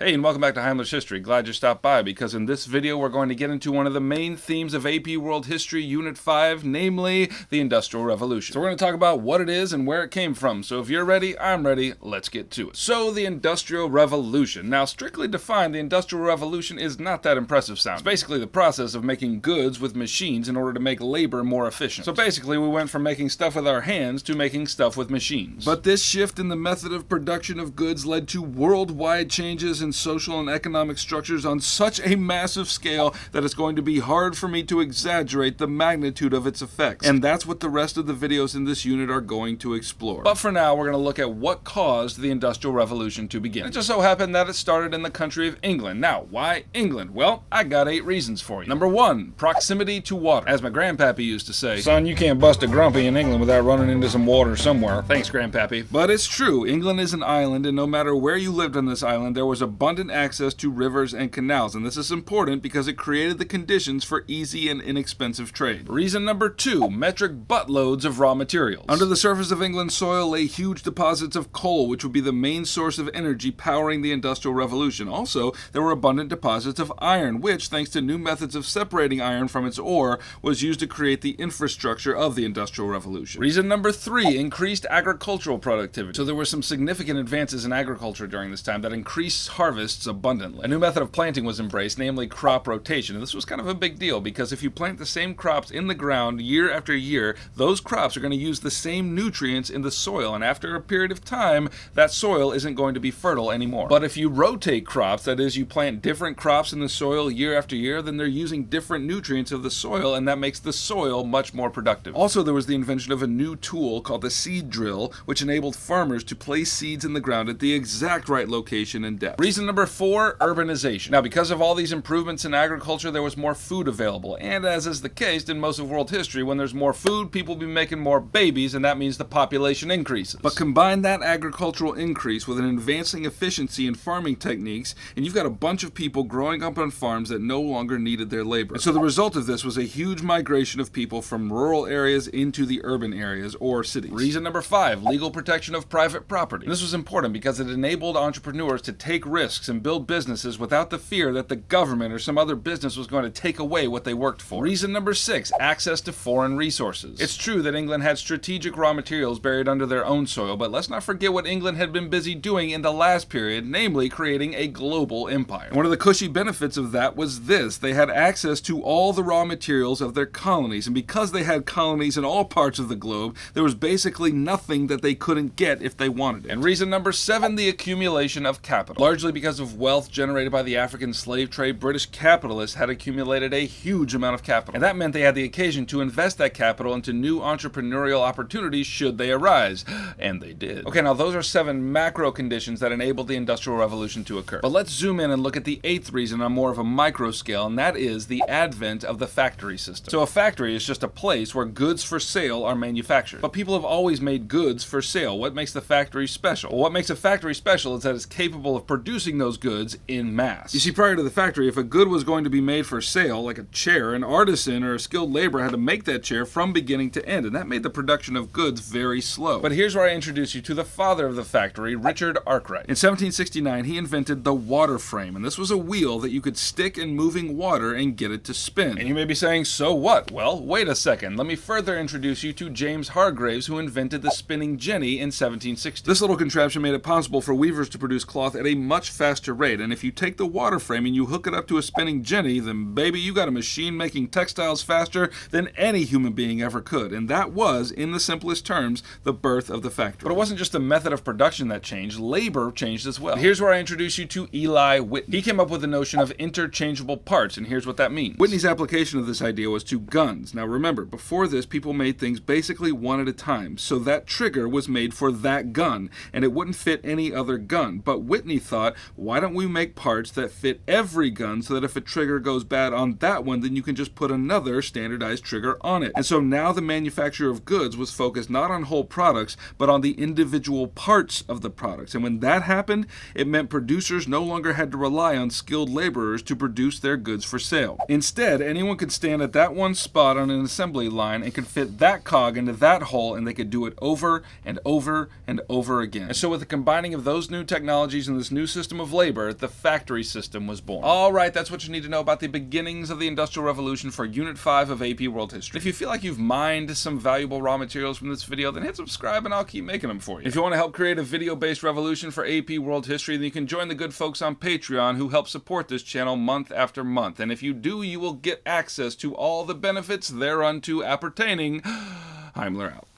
Hey, and welcome back to Heimler's History. Glad you stopped by, because in this video we're going to get into one of the main themes of AP World History Unit 5, namely the Industrial Revolution. So we're going to talk about what it is and where it came from. So if you're ready, I'm ready, let's get to it. So the Industrial Revolution. Now, strictly defined, the Industrial Revolution is not that impressive sound. It's basically the process of making goods with machines in order to make labor more efficient. So basically we went from making stuff with our hands to making stuff with machines. But this shift in the method of production of goods led to worldwide changes in social and economic structures on such a massive scale that it's going to be hard for me to exaggerate the magnitude of its effects. And that's what the rest of the videos in this unit are going to explore. But for now, we're going to look at what caused the Industrial Revolution to begin. It just so happened that it started in the country of England. Now, why England? Well, I got 8 reasons for you. Number 1, proximity to water. As my grandpappy used to say, "Son, you can't bust a grumpy in England without running into some water somewhere." Thanks, grandpappy. But it's true. England is an island, and no matter where you lived on this island, there was abundant access to rivers and canals, and this is important because it created the conditions for easy and inexpensive trade. Reason number 2, metric buttloads of raw materials. Under the surface of England's soil lay huge deposits of coal, which would be the main source of energy powering the Industrial Revolution. Also, there were abundant deposits of iron, which, thanks to new methods of separating iron from its ore, was used to create the infrastructure of the Industrial Revolution. Reason number 3, increased agricultural productivity. So there were some significant advances in agriculture during this time that increased harvests abundantly. A new method of planting was embraced, namely crop rotation. And this was kind of a big deal because if you plant the same crops in the ground year after year, those crops are going to use the same nutrients in the soil, and after a period of time, that soil isn't going to be fertile anymore. But if you rotate crops, that is, you plant different crops in the soil year after year, then they're using different nutrients of the soil, and that makes the soil much more productive. Also, there was the invention of a new tool called the seed drill, which enabled farmers to place seeds in the ground at the exact right location and depth. Reason number 4, urbanization. Now, because of all these improvements in agriculture, there was more food available. And as is the case in most of world history, when there's more food, people will be making more babies, and that means the population increases. But combine that agricultural increase with an advancing efficiency in farming techniques, and you've got a bunch of people growing up on farms that no longer needed their labor. And so the result of this was a huge migration of people from rural areas into the urban areas or cities. Reason number 5, legal protection of private property. And this was important because it enabled entrepreneurs to take risks and build businesses without the fear that the government or some other business was going to take away what they worked for. Reason number 6, access to foreign resources. It's true that England had strategic raw materials buried under their own soil, but let's not forget what England had been busy doing in the last period, namely creating a global empire. And one of the cushy benefits of that was this: they had access to all the raw materials of their colonies, and because they had colonies in all parts of the globe, there was basically nothing that they couldn't get if they wanted it. And reason number 7, the accumulation of capital. Largely because of wealth generated by the African slave trade, British capitalists had accumulated a huge amount of capital. And that meant they had the occasion to invest that capital into new entrepreneurial opportunities should they arise. And they did. Okay, now those are 7 macro conditions that enabled the Industrial Revolution to occur. But let's zoom in and look at the 8th reason on more of a micro scale, and that is the advent of the factory system. So a factory is just a place where goods for sale are manufactured. But people have always made goods for sale. What makes the factory special? Well, what makes a factory special is that it's capable of producing those goods in mass. You see, prior to the factory, if a good was going to be made for sale, like a chair, an artisan or a skilled laborer had to make that chair from beginning to end, and that made the production of goods very slow. But here's where I introduce you to the father of the factory, Richard Arkwright. In 1769, he invented the water frame, and this was a wheel that you could stick in moving water and get it to spin. And you may be saying, so what? Well, wait a second. Let me further introduce you to James Hargraves, who invented the spinning jenny in 1760. This little contraption made it possible for weavers to produce cloth at a much faster rate, and if you take the water frame and you hook it up to a spinning jenny, then baby, you got a machine making textiles faster than any human being ever could. And that was, in the simplest terms, the birth of the factory. But it wasn't just the method of production that changed, labor changed as well. Here's where I introduce you to Eli Whitney. He came up with the notion of interchangeable parts, and here's what that means. Whitney's application of this idea was to guns. Now remember, before this, people made things basically one at a time, so that trigger was made for that gun, and it wouldn't fit any other gun. But Whitney thought, why don't we make parts that fit every gun so that if a trigger goes bad on that one, then you can just put another standardized trigger on it. And so now the manufacture of goods was focused not on whole products, but on the individual parts of the products. And when that happened, it meant producers no longer had to rely on skilled laborers to produce their goods for sale. Instead, anyone could stand at that one spot on an assembly line and could fit that cog into that hole, and they could do it over and over and over again. And so with the combining of those new technologies and this new system system of labor, the factory system was born. Alright, that's what you need to know about the beginnings of the Industrial Revolution for Unit 5 of AP World History. If you feel like you've mined some valuable raw materials from this video, then hit subscribe and I'll keep making them for you. If you want to help create a video-based revolution for AP World History, then you can join the good folks on Patreon who help support this channel month after month. And if you do, you will get access to all the benefits thereunto appertaining. Heimler out.